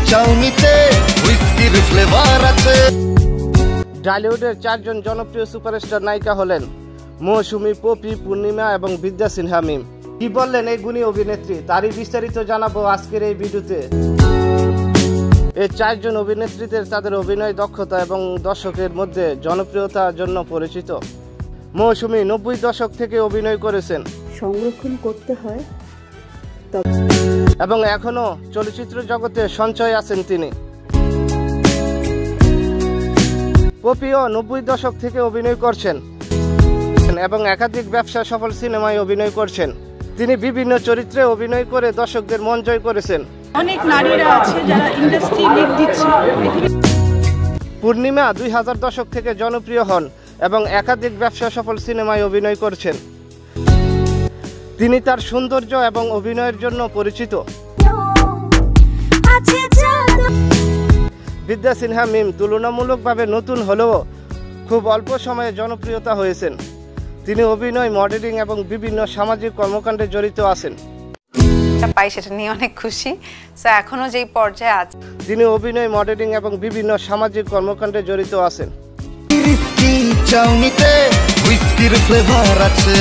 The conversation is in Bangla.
চাউমিতে হুইস্কির ফ্লেভার আছে। ঢালিউডের 4 জন জনপ্রিয় সুপারস্টার নায়িকা হলেন মৌসুমী, পপি, পূর্ণিমা এবং বিদ্যা সিনহা মিম। কি বললেন এই গুণী অভিনেত্রী, তারই বিস্তারিত জানাবো আজকের এই ভিডিওতে। এই 4 জন অভিনেত্রীদের তাদের অভিনয় দক্ষতা এবং দর্শকের মধ্যে জনপ্রিয়তার জন্য পরিচিত। মৌসুমী 90 দশক থেকে অভিনয় করেছেন, সংরক্ষণ করতে হয় এবং এখনো চলচ্চিত্র জগতে সঞ্চয় আছেন তিনি। পপিও 90 দশক থেকে অভিনয় করছেন এবং একাধিক ব্যবসা সফল সিনেমায় অভিনয় করছেন। তিনি বিভিন্ন চরিত্রে অভিনয় করে দর্শকদের মন জয় করেছেন। অনেক নারীরা আছে যারা ইন্ডাস্ট্রি লিড দিচ্ছে। পূর্ণিমা 2000 দশক থেকে জনপ্রিয় হন এবং একাধিক ব্যবসা সফল সিনেমায় অভিনয় করছেন। তিনি তার সৌন্দর্য এবং অভিনয়ের জন্য পরিচিত। বিদ্যা সিনহা মিম তুলনামূলকভাবে নতুন হলেও খুব অল্প সময়ে জনপ্রিয়তা হয়েছেন। তিনি অভিনয়, মডেলিং এবং বিভিন্ন সামাজিক কর্মকাণ্ডে জড়িত আছেন। পাই সেটা নিয়ে অনেক খুশি। এখনো যেই পর্যায়ে আছে, তিনি অভিনয়, মডেলিং এবং বিভিন্ন সামাজিক কর্মকাণ্ডে জড়িত আছেন। চাউমিতে হুইস্কির ফ্লেভার আছে।